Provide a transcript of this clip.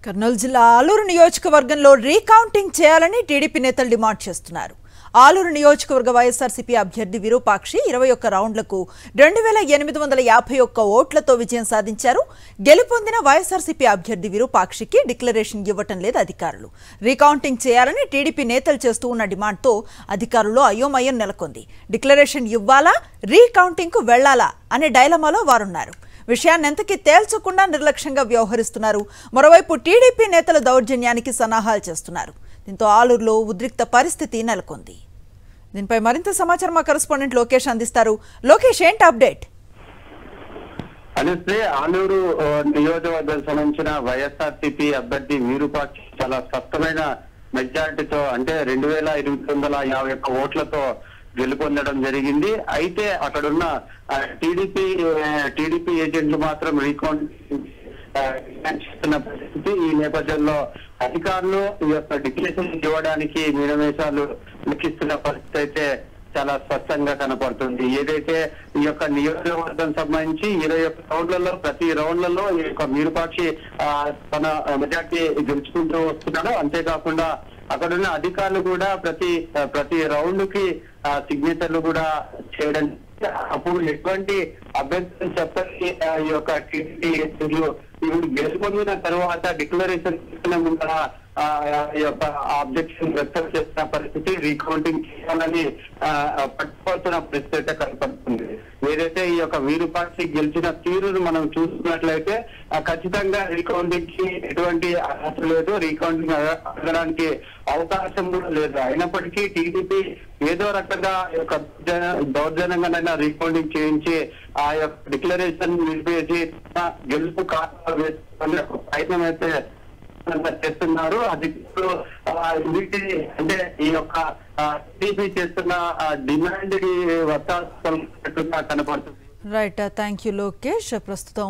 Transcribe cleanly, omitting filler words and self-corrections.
కర్నూలు జిల్లా ఆలూరు నియోజకవర్గంలో రీకౌంటింగ్ చేయాలని టీడీపీ నేతలు డిమాండ్ చేస్తున్నారు. ఆలూరు నియోజకవర్గ వైఎస్ఆర్సీపీ అభ్యర్థి విరూపాక్షి 21 రౌండ్లకు 2851 ఓట్లతో విజయం సాధించారు. గెలుపొందిన వైఎస్ఆర్సీపీ అభ్యర్థి విరూపాక్షికి డిక్లరేషన్ ఇవ్వటం లేదు అధికారులు. రీకౌంటింగ్ చేయాలని టీడీపీ నేతలు చేస్తూ ఉన్న డిమాండ్తో అధికారుల్లో అయోమయం నెలకొంది. డిక్లరేషన్ ఇవ్వాలా, రీకౌంటింగ్కు వెళ్లాలా అనే డైలమాలో వారున్నారు. విషయాన్ని ఎంతకీ తేల్చకుండా నిర్లక్ష్యంగా వ్యవహరిస్తున్నారు. మరోవైపు టీడీపీ నేతల దౌర్జన్యానికి సన్నాహాలు చేస్తున్నారు. దీంతో ఆలూరులో ఉద్రిక్త పరిస్థితి నెలకొంది. దీనిపై మరింత సమాచారం మా కరెస్పాండెంట్ లోకేష్ అందిస్తారు. లోకేష్, ఏంటి అప్డేట్? అనుశ్రీ, ఆలూరు నియోజకవర్గం సంబంధించిన వైఎస్ఆర్సీపీ అభ్యర్థి విరూపాక్షి చాలా స్పష్టమైన మెజారిటీతో అంటే 2851 ఓట్లతో గెలుపొందడం జరిగింది. అయితే అక్కడున్న టీడీపీ ఏజెంట్లు మాత్రం రీకౌంటింగ్ చేస్తున్న పరిస్థితి. ఈ నేపథ్యంలో అధికారులు ఈ యొక్క డిక్లరేషన్ ఇవ్వడానికి మీనమేషాలు లెక్కిస్తున్న పరిస్థితి అయితే చాలా స్పష్టంగా కనపడుతుంది. ఏదైతే ఈ యొక్క నియోజకవర్గం సంబంధించి 21 రౌండ్లలో ప్రతి రౌండ్లలో ఈ యొక్క విరూపాక్షి తన మెజార్టీ గెలుచుకుంటూ వస్తున్నాడు. అంతేకాకుండా అక్కడున్న అధికారులు కూడా ప్రతి రౌండ్ కి సిగ్నేచర్లు కూడా చేయడం, అప్పుడు ఎటువంటి అభ్యంతరం చెప్పని ఈ యొక్క టీడీపీ ఇప్పుడు గెలుపొందిన తర్వాత డిక్లరేషన్ తీసుకునే ముందర ఈ యొక్క ఆబ్జెక్షన్ వ్యక్తం చేసిన పరిస్థితి, రీకౌంటింగ్ చేయాలని పట్టుకోవాల్సిన పరిస్థితి అయితే కనపడుతుంది. ఏదైతే ఈ యొక్క విరూపాక్షి గెలిచిన తీరును మనం చూస్తున్నట్లయితే ఖచ్చితంగా రీకౌంటింగ్ కి ఎటువంటి అర్హత లేదు, రీకౌంటింగ్ అడగడానికి అవకాశం కూడా లేదు. అయినప్పటికీ టీడీపీ ఏదో రకంగా యొక్క దౌర్జన్యంగానైనా రీకౌంటింగ్ చేయించి ఆ యొక్క డిక్లరేషన్ నిలిపేసి గెలుపు ఖాతా వేసుకునే ప్రయత్నం అయితే చేస్తున్నారు. అది అంటే ఈ యొక్క టీడీపీ చేస్తున్న డిమాండ్ కి వర్తాలుగా కనపడుతుంది. Right, thank you Lokesh. ప్రస్తుతం